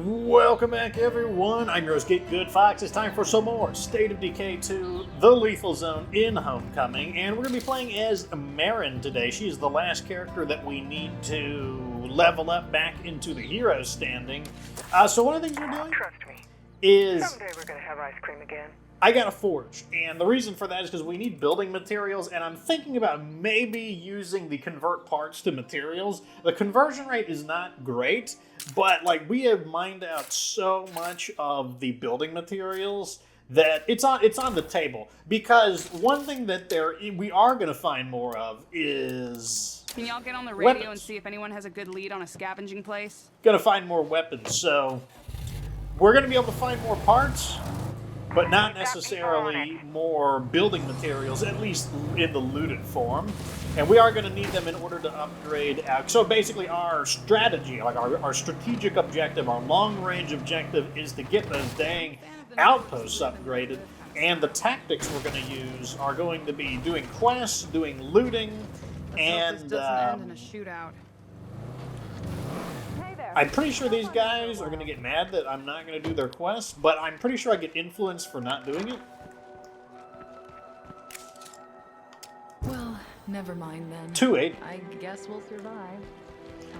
Welcome back, everyone. I'm your host, Good Fox. It's time for some more State of Decay 2, The Lethal Zone in Homecoming, and we're going to be playing as Marin today. She's the last character that we need to level up back into the hero standing. So one of the things we're doing Trust me. is... Someday we're going to have ice cream again. I got a forge, and the reason for that is because we need building materials, and I'm thinking about maybe using the convert parts to materials. The conversion rate is not great, but like we have mined out so much of the building materials that it's on the table. Because one thing that we are going to find more of is... Can y'all get on the radio weapons. and see if anyone has a good lead on a scavenging place? Going to find more weapons, so we're going to be able to find more parts, but not necessarily more building materials, at least in the looted form. And we are going to need them in order to upgrade. So basically our strategy, like our strategic objective, our long-range objective is to get those dang outposts upgraded. And the tactics we're going to use are going to be doing quests, doing looting, and... This doesn't end in a shootout. I'm pretty sure these guys are going to get mad that I'm not going to do their quests, but I'm pretty sure I get influence for not doing it. Well, never mind then. 280. I guess we'll survive.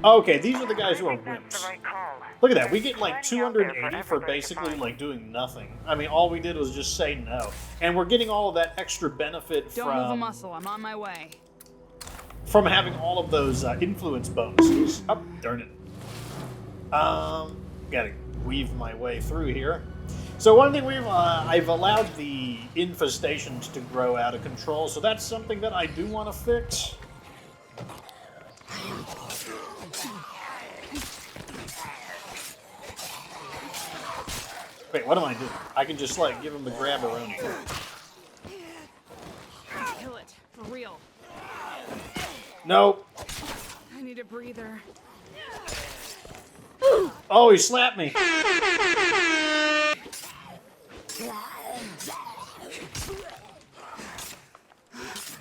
Okay, these are the guys who are That's wimps. the right call. Look at that, we get like Plenty out there 280 for everybody to basically find. like doing nothing. I mean, all we did was just say no. And we're getting all of that extra benefit Don't move a muscle, I'm on my way. from having all of those influence bonuses. Oh, darn it. Gotta weave my way through here. So one thing I've allowed the infestations to grow out of control, so that's something that I do want to fix. Wait, what am I doing? I can just like give him the grab-a-roni. Kill it, for real. Nope. I need a breather. Oh, he slapped me.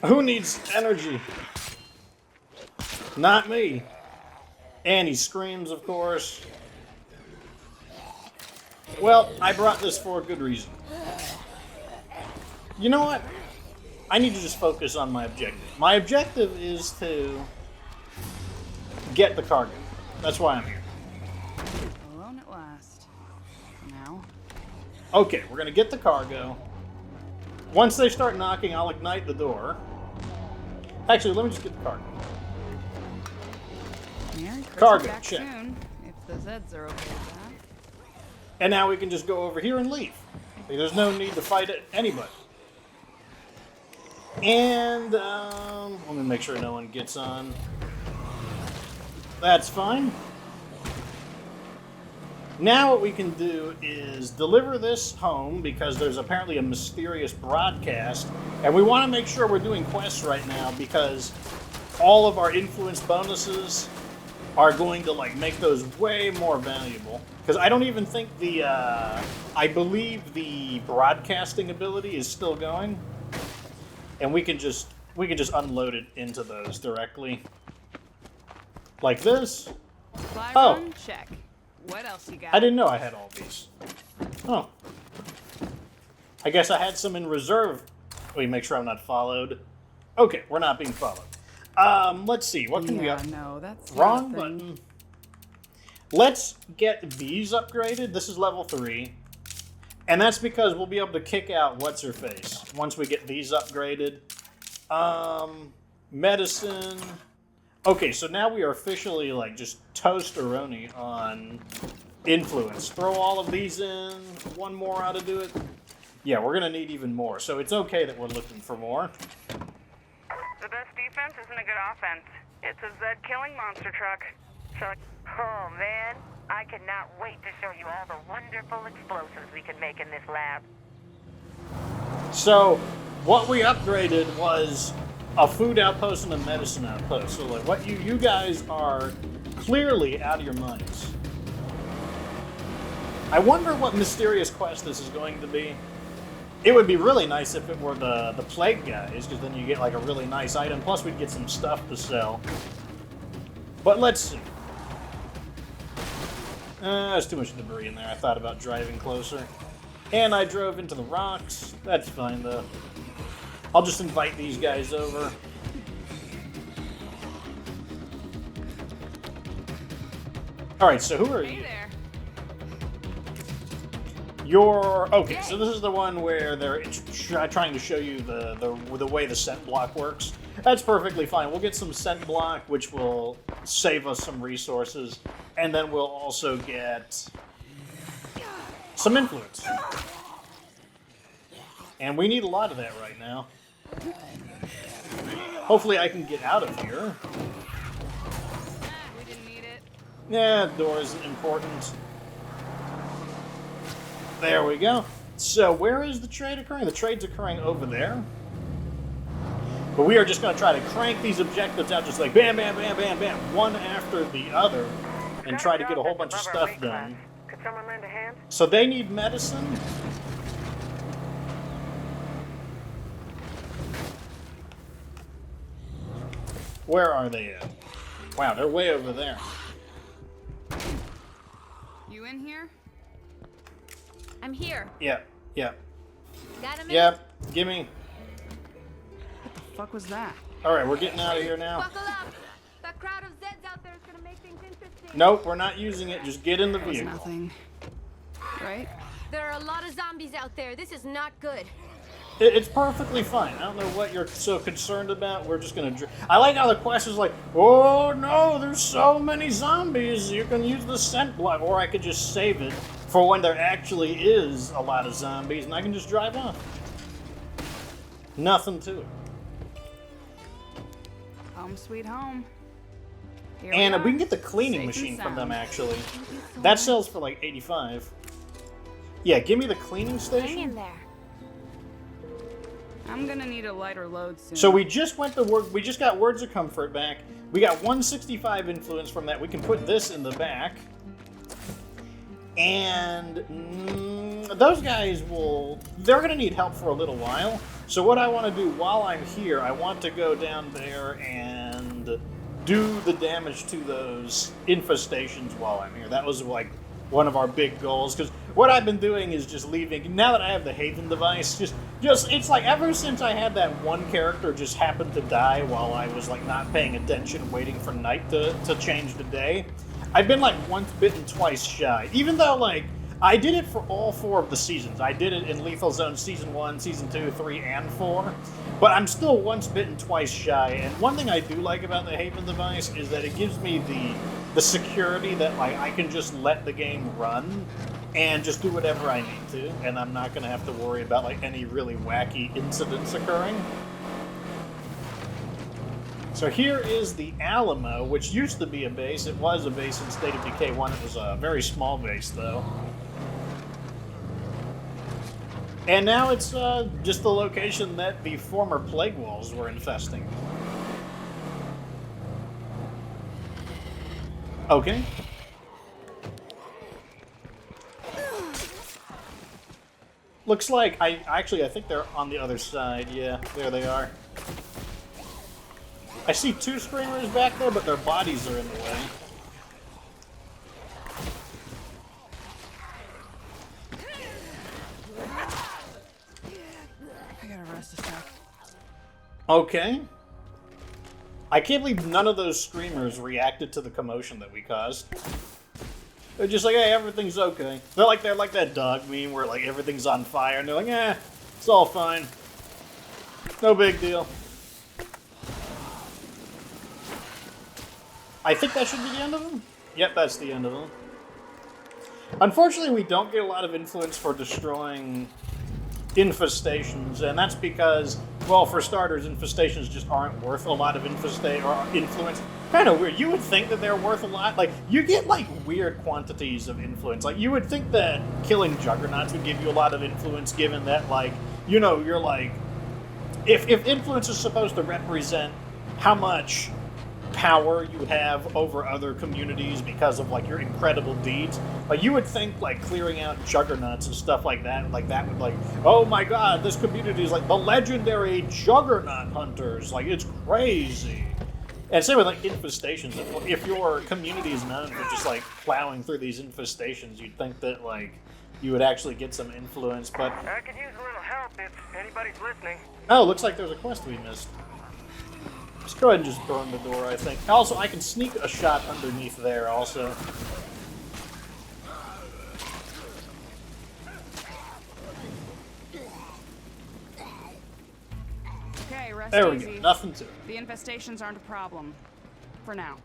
Who needs energy? Not me. And he screams, of course. Well, I brought this for a good reason. You know what? I need to just focus on my objective. My objective is to get the cargo. That's why I'm here. Alone at last. Now. Okay, we're gonna get the cargo. Once they start knocking, I'll ignite the door. Actually, let me just get the cargo. Merry Christmas Cargo, back check. soon, if the Zeds are okay with that. And now we can just go over here and leave. There's no need to fight anybody. And, let me make sure no one gets on. That's fine. Now what we can do is deliver this home because there's apparently a mysterious broadcast. And we want to make sure we're doing quests right now because all of our influence bonuses are going to like make those way more valuable. Because I don't even think I believe the broadcasting ability is still going. And we can just unload it into those directly. Like this. Supply Oh. run, check. What else you got? I didn't know I had all these. Oh. I guess I had some in reserve. Wait, make sure I'm not followed. Okay, we're not being followed. Let's see. What can we Yeah, up? no, that's Wrong not a thing. button. Let's get these upgraded. This is level 3. And that's because we'll be able to kick out what's-her-face once we get these upgraded. Medicine. Okay, so now we are officially like just toast-a-roni on influence. Throw all of these in. One more ought to do it. Yeah, we're going to need even more. So it's okay that we're looking for more. The best defense isn't a good offense. It's a Zed killing monster truck. So, oh man, I cannot wait to show you all the wonderful explosives we can make in this lab. So, what we upgraded was a food outpost and a medicine outpost. So, like, what you guys are clearly out of your minds. I wonder what mysterious quest this is going to be. It would be really nice if it were the plague guys, because then you get like a really nice item. Plus, we'd get some stuff to sell. But let's see. There's too much debris in there. I thought about driving closer. And I drove into the rocks. That's fine, though. I'll just invite these guys over. Alright, so who are Hey you? there. You're... Okay, so this is the one where they're trying to show you the way the scent block works. That's perfectly fine. We'll get some scent block, which will save us some resources. And then we'll also get some influence. And we need a lot of that right now. Hopefully I can get out of here. We didn't need it. Yeah, door isn't important. There we go. So where is the trade occurring? The trade's occurring over there. But we are just going to try to crank these objectives out just like bam, bam, bam, bam, bam, one after the other, and try to get a whole bunch of stuff done. Could someone lend a hand? So they need medicine. Where are they at? Wow, they're way over there. You in here? I'm here. Yep, yep, Got a minute? yep. Gimme. What the fuck was that? All right, we're getting out of here now. Buckle up. That crowd of Zeds out there is gonna make things interesting. Nope, we're not using it. Just get in the That was vehicle. nothing. Right? There are a lot of zombies out there. This is not good. It's perfectly fine. I don't know what you're so concerned about. We're just gonna... I like how the quest is like, oh no, there's so many zombies. You can use the scent block, or I could just save it for when there actually is a lot of zombies, and I can just drive off. Nothing to it. Home sweet home. Here And are. we can get the cleaning Safe machine and from them, sound. actually. That sells for like 85. Yeah, give me the cleaning Hang station. in there. I'm gonna need a lighter load soon. So we just went to work. We just got words of comfort back. We got 165 influence from that. We can put this in the back, and those guys they're gonna need help for a little while. So what I want to do while I'm here, I want to go down there and do the damage to those infestations while I'm here. That was like one of our big goals, because what I've been doing is just leaving. Now that I have the Haven device, just it's like ever since I had that one character just happen to die while I was like not paying attention, waiting for night to change the day, I've been like once bitten, twice shy. Even though like I did it for all 4 of the seasons. I did it in Lethal Zone Season 1, Season 2, 3, and 4. But I'm still once bitten, twice shy. And one thing I do like about the Haven device is that it gives me the security that like I can just let the game run and just do whatever I need to, and I'm not going to have to worry about like any really wacky incidents occurring. So here is the Alamo, which used to be a base. It was a base in State of Decay 1. It was a very small base, though. And now it's just the location that the former plague walls were infesting. Okay. Looks like I think they're on the other side. Yeah, there they are. I see 2 screamers back there, but their bodies are in the way. I gotta rest a sec. Okay. I can't believe none of those screamers reacted to the commotion that we caused. They're just like, hey, everything's okay. They're like that dog meme where like everything's on fire, and they're like, eh, it's all fine. No big deal. I think that should be the end of them. Yep, that's the end of them. Unfortunately, we don't get a lot of influence for destroying infestations, and that's because, well, for starters, infestations just aren't worth a lot of influence. Kind of weird. You would think that they're worth a lot. Like, you get, like, weird quantities of influence. Like, you would think that killing juggernauts would give you a lot of influence, given that, like, you know, you're like... If influence is supposed to represent how much power you have over other communities because of like your incredible deeds, like you would think like clearing out juggernauts and stuff like that would like, oh my god, this community is like the legendary juggernaut hunters, like it's crazy. And same with like infestations. If your community is known for just like plowing through these infestations, you'd think that like you would actually get some influence. But I could use a little help if anybody's listening. oh, looks like there's a quest we missed. Let's go ahead and just burn the door, I think. Also, I can sneak a shot underneath there also. Okay, rest There we easy. go. Nothing to it. The infestations aren't a problem. For now.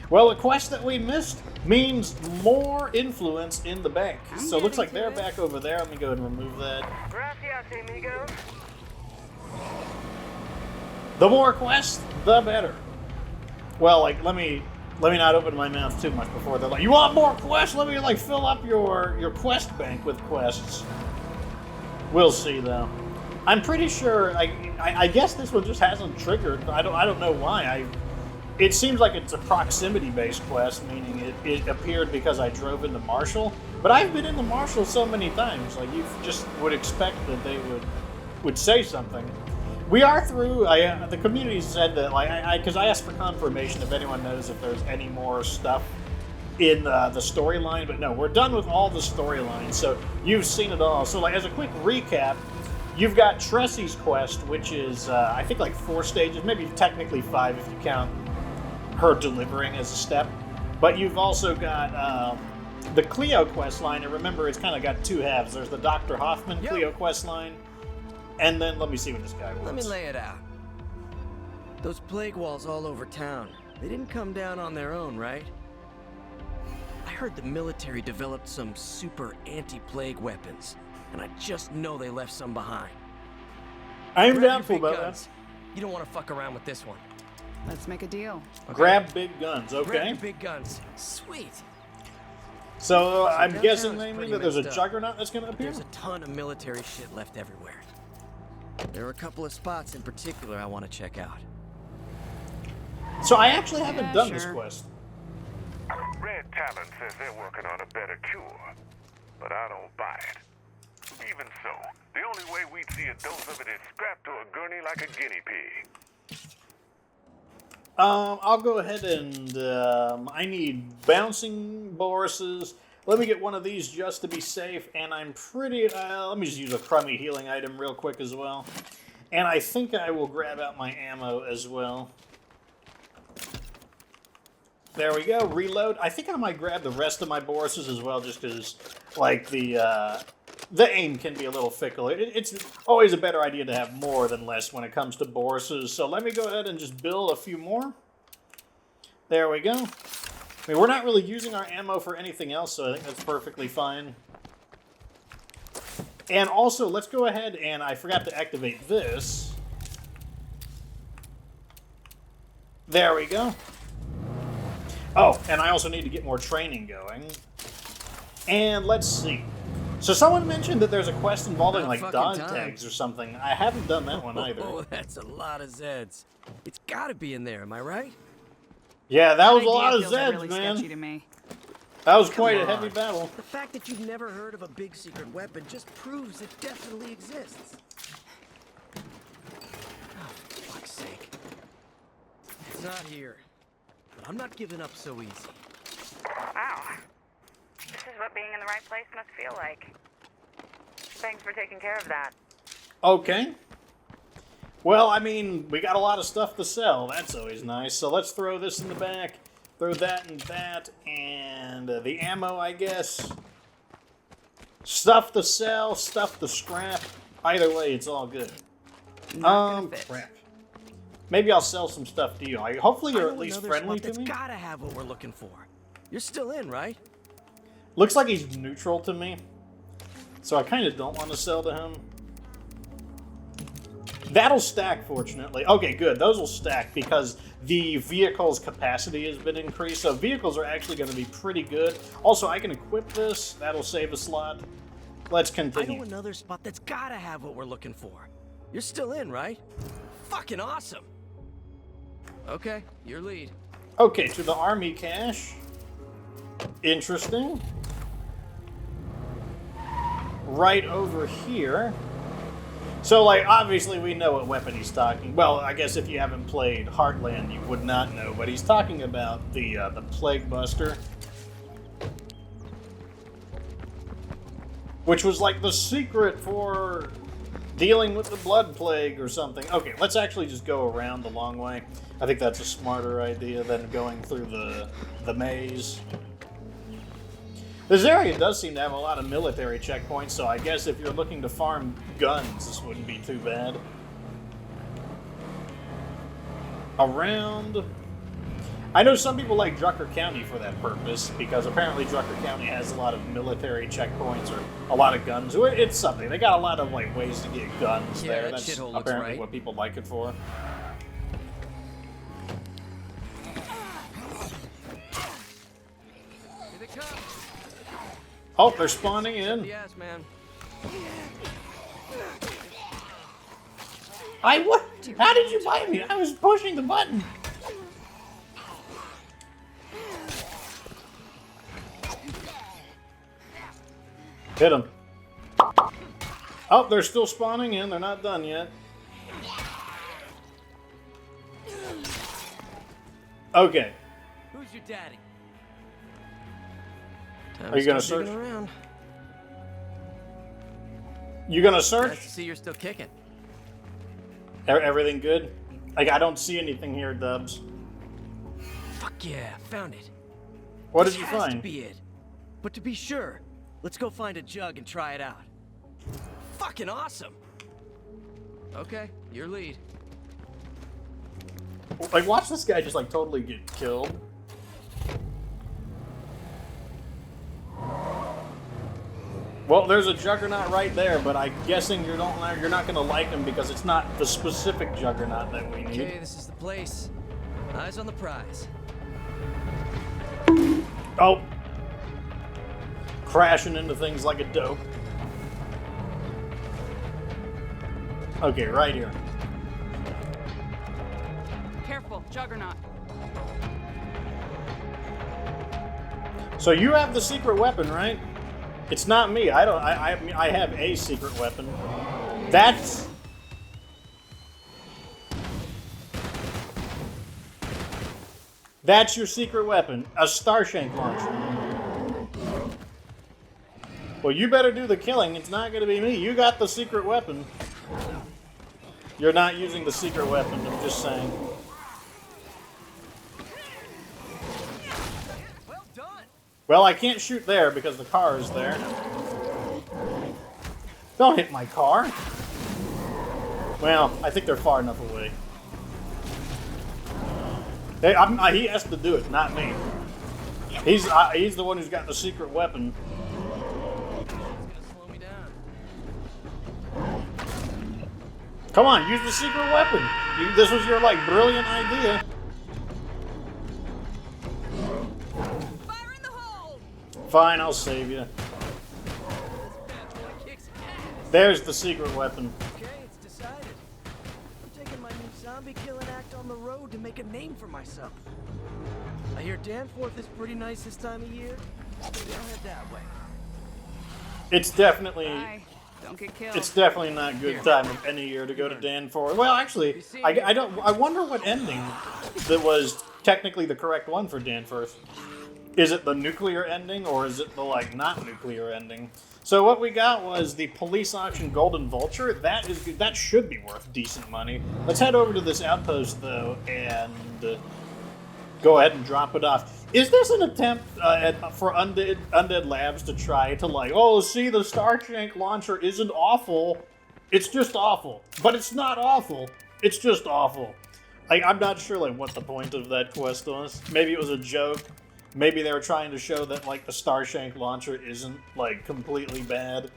Well, the quest that we missed means more influence in the bank. So it looks like they're back over there. Let me go ahead and remove that. Gracias, amigos. The more quests, the better. Well, like, let me not open my mouth too much before they're like, you want more quests? Let me like fill up your quest bank with quests. We'll see though. I'm pretty sure. I guess this one just hasn't triggered. I don't know why. It seems like it's a proximity-based quest, meaning it appeared because I drove into Marshall. But I've been into Marshall so many times, like you just would expect that they would say something. We are through. The community said that, like, because I asked for confirmation if anyone knows if there's any more stuff in the storyline, but no, we're done with all the storylines. So you've seen it all. So, like, as a quick recap, you've got Tressy's quest, which is I think like 4 stages, maybe technically 5 if you count her delivering as a step. But you've also got the Cleo quest line, and remember, it's kind of got 2 halves. There's the Dr. Hoffman Cleo quest line, and then let me see what this guy wants. Let me lay it out. Those plague walls all over town, they didn't come down on their own, right? I heard the military developed some super anti-plague weapons, and I just know they left some behind. I am Grab your doubtful big about guns. You don't want to fuck around with this one. Let's make a deal. that. Grab big guns, Grab okay? your big guns. Sweet. So I'm downtown guessing is maybe pretty that there's a messed up. juggernaut that's going to appear? There's a ton of military shit left everywhere. There are a couple of spots in particular I want to check out. So I actually haven't Yeah, done this sure. quest. Red Talon says they're working on a better cure, but I don't buy it. Even so, the only way we'd see a dose of it is strapped to a gurney like a guinea pig. I'll go ahead and I need bouncing Boruses. Let me get one of these just to be safe, and I'm pretty... let me just use a crummy healing item real quick as well. And I think I will grab out my ammo as well. There we go, reload. I think I might grab the rest of my Boruses as well, just because, like, the aim can be a little fickle. It's always a better idea to have more than less when it comes to Boruses. So let me go ahead and just build a few more. There we go. I mean, we're not really using our ammo for anything else, so I think that's perfectly fine. And also, let's go ahead and I forgot to activate this. There we go. Oh, and I also need to get more training going. And let's see. So someone mentioned that there's a quest involving About like fucking dog time. tags or something. I haven't done that one either. Oh, that's a lot of Zeds. It's gotta be in there, am I right? Yeah, that was a idea lot of feels Zeds, really man. sketchy to me. That was quite a Come heavy on. battle. The fact that you've never heard of a big secret weapon just proves it definitely exists. Oh, for fuck's sake. It's not here. But I'm not giving up so easy. Wow. This is what being in the right place must feel like. Thanks for taking care of that. Okay. Well, I mean, we got a lot of stuff to sell. That's always nice. So let's throw this in the back. Throw that and that. And the ammo, I guess. Stuff to sell, stuff to scrap. Either way, it's all good. Not gonna fit. Crap. Maybe I'll sell some stuff to you. Hopefully I you're know at least another friendly spot to that's me. gotta have what we're looking for. You're still in, right? Looks like he's neutral to me. So I kind of don't want to sell to him. That'll stack, fortunately. Okay, good. Those will stack because the vehicle's capacity has been increased. So vehicles are actually going to be pretty good. Also, I can equip this. That'll save a slot. Let's I continue. know another spot that's gotta have what we're looking for. You're still in, right? Fucking awesome. Okay, your lead. Okay, to the army cache. Interesting. Right over here. So, like, obviously we know what weapon he's talking. Well, I guess if you haven't played Heartland, you would not know. But he's talking about the Plague Buster, which was like the secret for dealing with the blood plague or something. Okay, let's actually just go around the long way. I think that's a smarter idea than going through the maze. This area does seem to have a lot of military checkpoints, so I guess if you're looking to farm guns, this wouldn't be too bad. Around... I know some people like Drucker County for that purpose, because apparently Drucker County has a lot of military checkpoints or a lot of guns. It's something. They got a lot of like ways to get guns Yeah, there. that That's shithole looks apparently right. what people like it for. Here they come. Oh, they're spawning in. Yes, man. What? How did you bite me? I was pushing the button. Hit him. Oh, they're still spawning in. They're not done yet. Okay. Who's your daddy? Are you gonna search? Around. You gonna search? Nice to see you're still kicking. Everything good? Like, I don't see anything here, Dubs. Fuck yeah, found it. What did This you has to find? be it. But to be sure, let's go find a jug and try it out. Fucking awesome. Okay, your lead. Like, watch this guy just, like, totally get killed. Well, there's a Juggernaut right there, but I'm guessing you're not gonna like him because it's not the specific Juggernaut that we need. Okay, this is the place. Eyes on the prize. Oh! Crashing into things like a dope. Okay, right here. Careful, Juggernaut. So you have the secret weapon, right? It's not me. I don't. I have a secret weapon. That's your secret weapon, a Starshank launcher. Well, you better do the killing. It's not going to be me. You got the secret weapon. You're not using the secret weapon. I'm just saying. Well done. Well, I can't shoot there because the car is there. Don't hit my car. Well, I think they're far enough away. He has to do it, not me. He's the one who's got the secret weapon. It's gonna slow me down. Come on, use the secret weapon. This was your like brilliant idea. Fire in the hole! Fine, I'll save you. Bad boy kicks ass. There's the secret weapon. Okay, it's decided. I'm taking my new zombie killing act on the road to make a name for myself. I hear Danforth is pretty nice this time of year. Maybe I'll head that way. It's definitely. Bye. Don't get killed. It's definitely not good time of any year to go to Danforth. Well, actually, I don't. I wonder what ending that was technically the correct one for Danforth. Is it the nuclear ending or is it the like not nuclear ending? So what we got was the police auction Golden Vulture. That is good. That should be worth decent money. Let's head over to this outpost though and go ahead and drop it off. Is this an attempt for Undead Labs to try to like, oh, see, the Starshank launcher isn't awful. It's just awful. But it's not awful. It's just awful. Like, I'm not sure like what the point of that quest was. Maybe it was a joke. Maybe they were trying to show that like the Starshank launcher isn't like completely bad.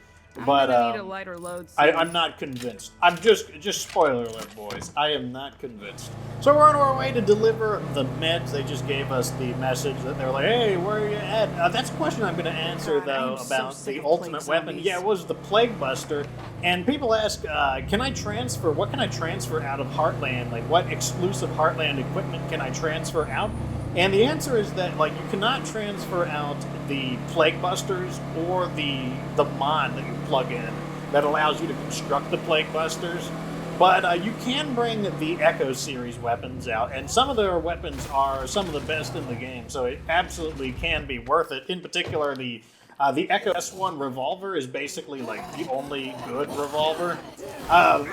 But I'm gonna need a lighter load soon. I'm not convinced. I'm just spoiler alert, boys. I am not convinced. So we're on our way to deliver the meds. They just gave us the message that they're like, "Hey, where are you at?" That's a question I'm going to answer God, I though am so about sick the of ultimate plague weapon. zombies. Yeah, it was the Plague Buster. And people ask, "Can I transfer? What can I transfer out of Heartland? Like, what exclusive Heartland equipment can I transfer out?" And the answer is that like you cannot transfer out the Plague Busters or the mod that you plug in. that allows you to construct the Plague Busters. But you can bring the Echo series weapons out, and some of their weapons are some of the best in the game, so it absolutely can be worth it. In particular, the Echo S1 revolver is basically like the only good revolver.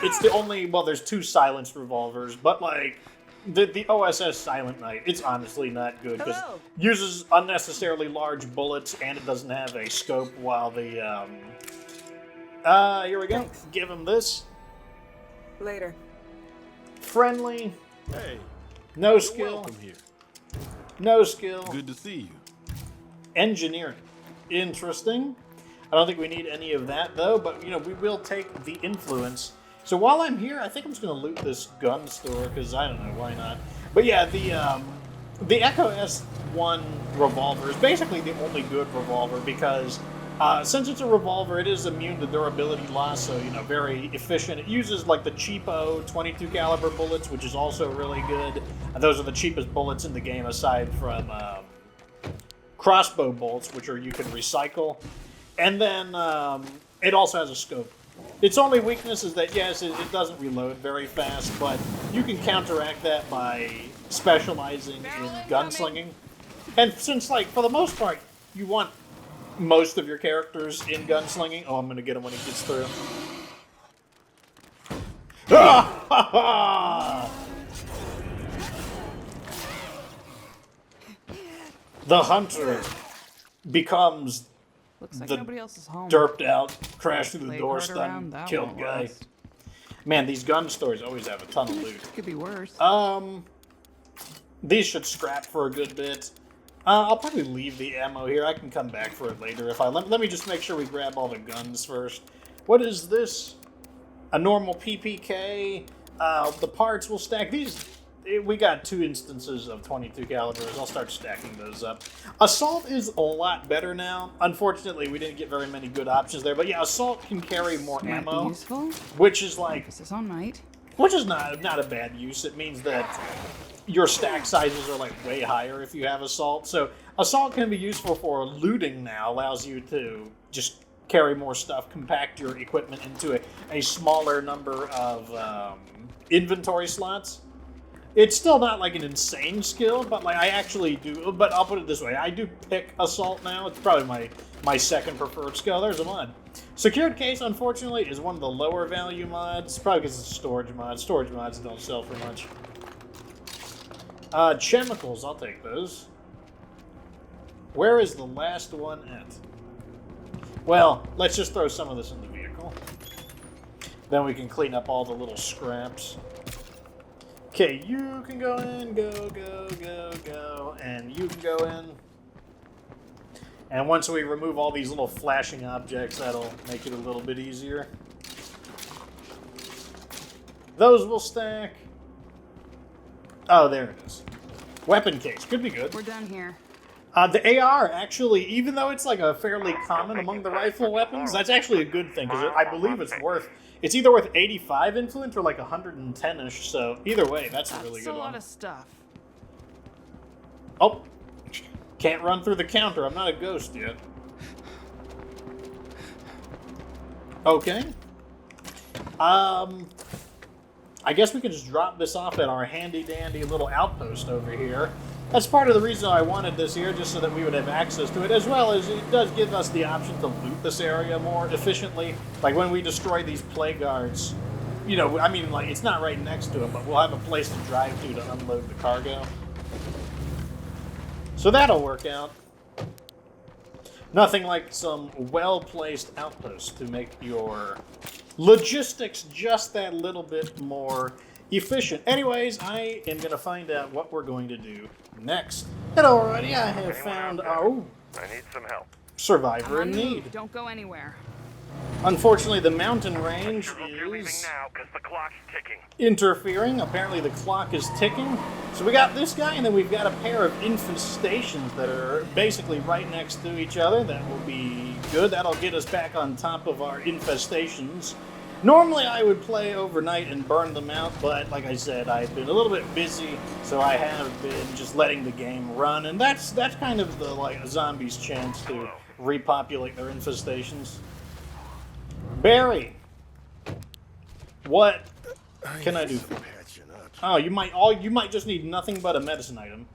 It's the only, well, there's two silenced revolvers, but like the OSS Silent Knight, it's honestly not good because it uses unnecessarily large bullets and it doesn't have a scope. While the here we go. Thanks. Give him this. Later. Friendly, Hey, no you're skill, welcome here. no skill. Good to see you. Engineering, interesting. I don't think we need any of that though, but you know we will take the influence. So while I'm here, I think I'm just going to loot this gun store because I don't know why not. But yeah, the Echo S1 revolver is basically the only good revolver because since it's a revolver, it is immune to durability loss, so you know very efficient. It uses like the cheapo 22 caliber bullets, which is also really good. And those are the cheapest bullets in the game aside from crossbow bolts, which are you can recycle. And then it also has a scope. Its only weakness is that, yes, it doesn't reload very fast, but you can counteract that by specializing in gunslinging. And since, like, for the most part, you want most of your characters in gunslinging. Oh, I'm going to get him when he gets through. The hunter becomes Looks like the nobody else is home. derped out, crashed through the Plague door, right stunned, around, that killed won't guy. last. Man, these gun stores always have a ton of loot. Could be worse. These should scrap for a good bit. I'll probably leave the ammo here. I can come back for it later if I let me just make sure we grab all the guns first. What is this? A normal PPK. The parts will stack these. We got 2 instances of 22 calibers. I'll start stacking those up. Assault is a lot better now. Unfortunately, we didn't get very many good options there. But yeah, Assault can carry more Might be ammo, useful. which is like, Emphasis on might. which is not a bad use. It means that your stack sizes are like way higher if you have Assault. So Assault can be useful for looting now. Allows you to just carry more stuff, compact your equipment into a smaller number of inventory slots. It's still not like an insane skill, but like I actually do. But I'll put it this way: I do pick Assault now. It's probably my second preferred skill. There's a mod. Secured Case, unfortunately, is one of the lower value mods. Probably because it's a storage mod. Storage mods don't sell for much. Chemicals, I'll take those. Where is the last one at? Well, let's just throw some of this in the vehicle. Then we can clean up all the little scraps. Okay, you can go in, go, and you can go in. And once we remove all these little flashing objects, that'll make it a little bit easier. Those will stack. Oh, there it is. Weapon case, could be good. We're done here. The AR, actually, even though it's like a fairly common among the rifle weapons, that's actually a good thing, because I believe it's either worth 85 influence or like 110-ish, so either way, that's a really That's good a one. lot of stuff. Oh, can't run through the counter, I'm not a ghost yet. Okay. I guess we can just drop this off at our handy-dandy little outpost over here. That's part of the reason I wanted this here, just so that we would have access to it, as well as it does give us the option to loot this area more efficiently. Like when we destroy these plague guards, you know, I mean, like, it's not right next to them, but we'll have a place to drive to unload the cargo. So that'll work out. Nothing like some well-placed outposts to make your logistics just that little bit more efficient. Anyways, I am going to find out what we're going to do next. And already I have found our I need some help. survivor On in the move. need. Don't go anywhere. Unfortunately, the mountain range Sure hope you're leaving is now, because the clock's ticking. interfering. Apparently the clock is ticking. So we got this guy, and then we've got a pair of infestations that are basically right next to each other. That will be good. That'll get us back on top of our infestations. Normally I would play overnight and burn them out, but like I said, I've been a little bit busy, so I have been just letting the game run, and that's kind of the like zombies' chance to repopulate their infestations. Barry, what can I do for you? Oh, you might just need nothing but a medicine item.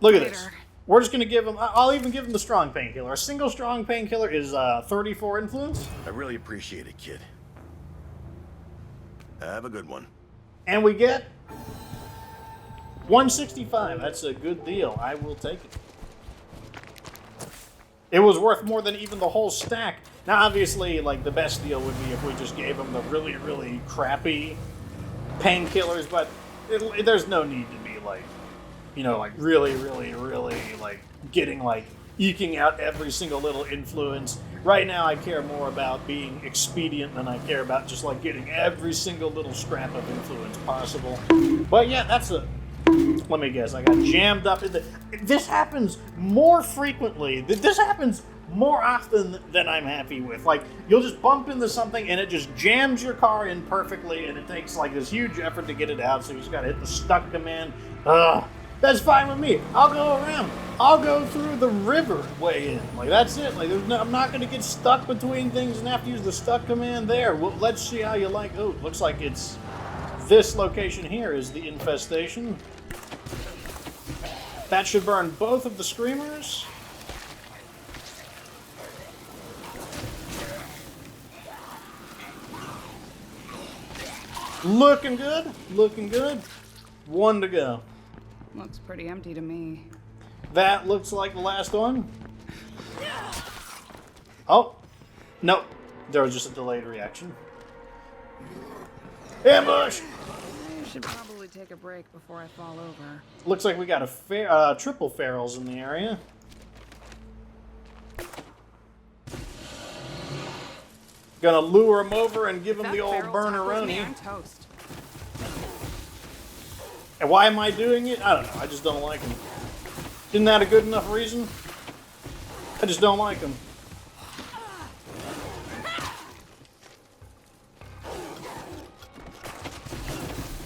Look at this. Later. We're just gonna give him. I'll even give him the strong painkiller. A single strong painkiller is 34 influence, I really appreciate it, kid. Have a good one. and we get 165. That's a good deal. I will take it. It was worth more than even the whole stack. Now, obviously, like the best deal would be if we just gave him the really, really crappy painkillers, but there's no need to be like, you know, like really, really, really like getting like eking out every single little influence. Right now, I care more about being expedient than I care about just like getting every single little scrap of influence possible. But yeah, that's a. Let me guess. I got jammed up in the. This happens more frequently. This happens more often than I'm happy with. Like, you'll just bump into something and it just jams your car in perfectly, and it takes like this huge effort to get it out. So you just gotta hit the stuck command. That's fine with me. I'll go around. I'll go through the river way in. Like, that's it. Like, I'm not gonna get stuck between things and have to use the stuck command there. Well, let's see how you like. Oh, looks like it's this location here is the infestation. That should burn both of the screamers. Looking good. Looking good. One to go. Looks pretty empty to me. That looks like the last one. Oh. Nope. There was just a delayed reaction. Ambush! I should probably take a break before I fall over. Looks like we got a triple ferals in the area. Gonna lure him over and give him That the old feral tackles me, burneroni. I'm toast. And why am I doing it? I don't know. I just don't like him. Isn't that a good enough reason? I just don't like him.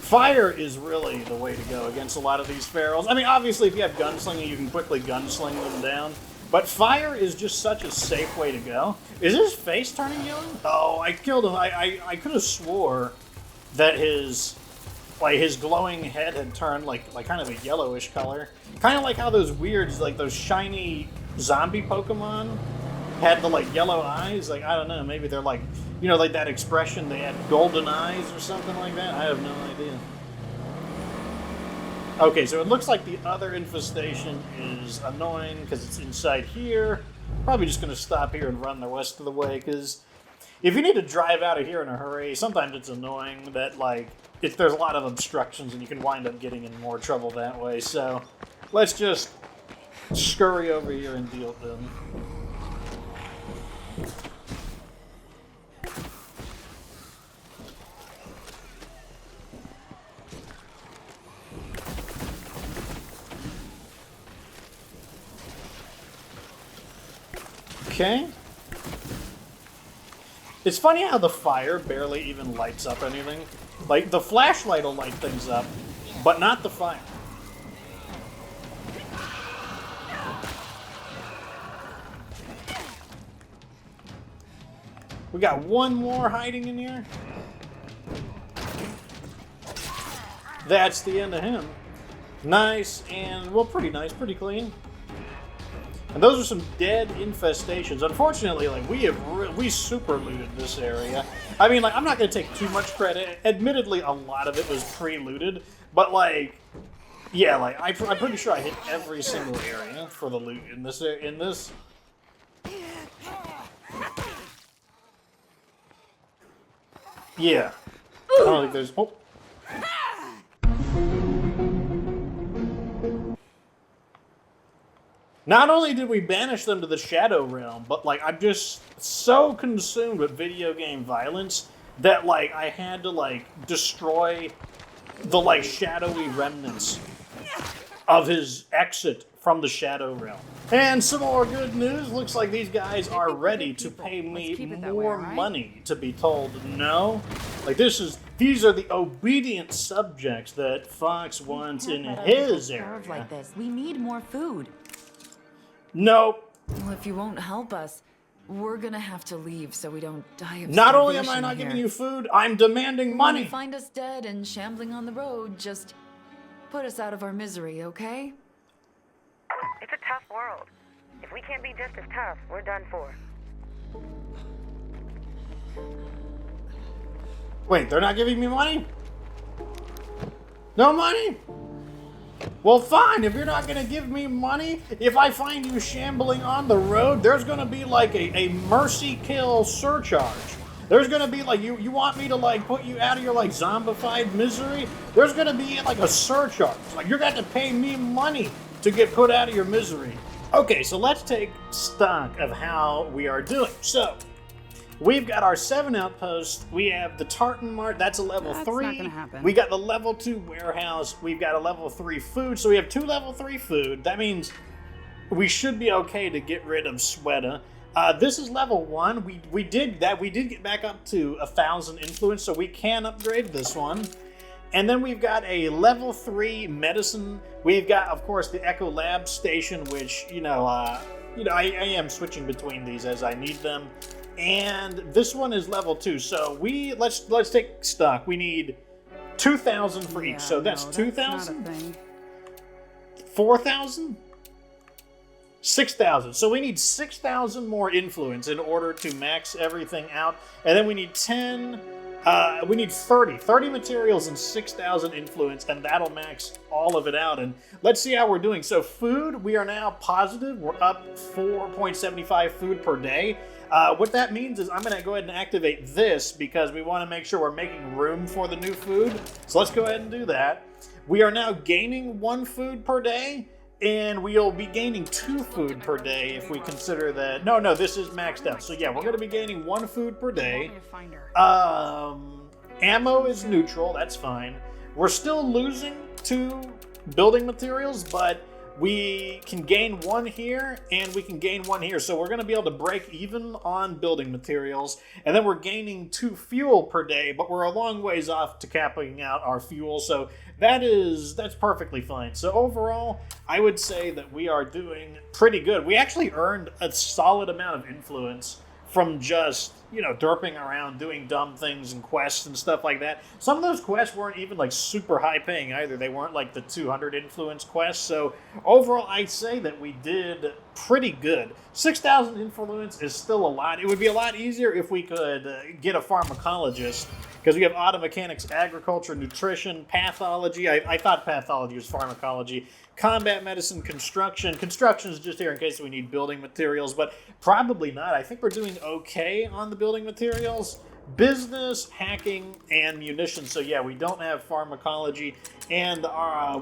Fire is really the way to go against a lot of these ferals. I mean, obviously, if you have gunslinging, you can quickly gunsling them down. But fire is just such a safe way to go. Is his face turning yellow? Oh, I killed him. I could have swore that his glowing head had turned like kind of a yellowish color. Kind of like how those weirds, like those shiny zombie Pokemon had the like yellow eyes. Like, I don't know, maybe they're like, you know, like that expression, they had golden eyes or something like that. I have no idea. Okay, so it looks like the other infestation is annoying because it's inside here. Probably just going to stop here and run the rest of the way, because if you need to drive out of here in a hurry, sometimes it's annoying that, like, if there's a lot of obstructions and you can wind up getting in more trouble that way. So let's just scurry over here and deal with them. Okay. It's funny how the fire barely even lights up anything. Like, the flashlight will light things up, but not the fire. We got one more hiding in here. That's the end of him. Nice, and, well, pretty nice, pretty clean. And those are some dead infestations. Unfortunately, like, we super looted this area. I mean, like, I'm not going to take too much credit. Admittedly, a lot of it was pre-looted. But, like, yeah, like, I'm pretty sure I hit every single area for the loot in this. Yeah. I don't think there's... Oh. Not only did we banish them to the Shadow Realm, but, like, I'm just so consumed with video game violence that, like, I had to, like, destroy the, like, shadowy remnants of his exit from the Shadow Realm. And some more good news. Looks like these guys are ready to pay me more money to be told no. Like, these are the obedient subjects that Fox wants in his area. Like this. We need more food. Nope. Well, if you won't help us, We're gonna have to leave so we don't die of Not only am I starvation not here. giving you food, I'm demanding When money. you find us dead and shambling on the road, just put us out of our misery, okay? It's a tough world. If we can't be just as tough, we're done for. Wait, they're not giving me money? No money? Well, fine. If you're not going to give me money, if I find you shambling on the road, there's going to be like a mercy kill surcharge. There's going to be like, you want me to like put you out of your like zombified misery? There's going to be like a surcharge. Like you're going to pay me money to get put out of your misery. Okay, so let's take stock of how we are doing. So, we've got our 7 outposts. We have the Tartan Mart. That's a level 3. That's not gonna happen. We got the level 2 warehouse. We've got a level 3 food. So we have 2 level 3 food. That means we should be okay to get rid of Sweater. This is level 1. We did that. We did get back up to 1,000 influence, so we can upgrade this one. And then we've got a level 3 medicine. We've got, of course, the Echo Lab station, which I am switching between these as I need them. And this one is level 2. So let's take stock. We need 2,000 for each. So that's 2,000, 4,000, 6,000. So we need 6,000 more influence in order to max everything out. And then we need 30 materials and 6,000 influence, and that'll max all of it out. And let's see how we're doing. So food, we are now positive. We're up 4.75 food per day. What that means is I'm going to go ahead and activate this because we want to make sure we're making room for the new food. So let's go ahead and do that. We are now gaining 1 food per day, and we'll be gaining 2 food per day if we consider that. No, this is maxed out. So yeah, we're going to be gaining 1 food per day. Ammo is neutral. That's fine. We're still losing 2 building materials, but we can gain 1 here and we can gain 1 here. So we're going to be able to break even on building materials. And then we're gaining 2 fuel per day, but we're a long ways off to capping out our fuel. So that's perfectly fine. So overall, I would say that we are doing pretty good. We actually earned a solid amount of influence from just, derping around, doing dumb things and quests and stuff like that. Some of those quests weren't even like super high paying either. They weren't like the 200 influence quests. So overall, I'd say that we did pretty good. 6,000 influence is still a lot. It would be a lot easier if we could get a pharmacologist, because we have auto mechanics, agriculture, nutrition, pathology. I thought pathology was pharmacology. Combat medicine, construction. Construction is just here in case we need building materials, but probably not. I think we're doing okay on the building materials. Business, hacking, and munitions. So yeah, we don't have pharmacology, and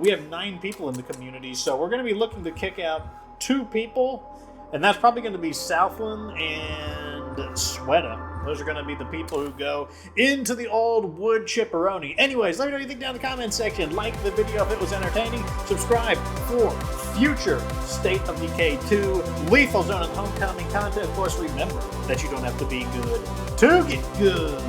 we have 9 people in the community. So we're going to be looking to kick out 2 people, and that's probably going to be Southland and Sweta. Those are going to be the people who go into the old wood chipperoni. Anyways, let me know what you think down in the comments section. Like the video if it was entertaining. Subscribe for future State of Decay 2, Lethal Zone, and Homecoming content. Of course, remember that you don't have to be good to get good.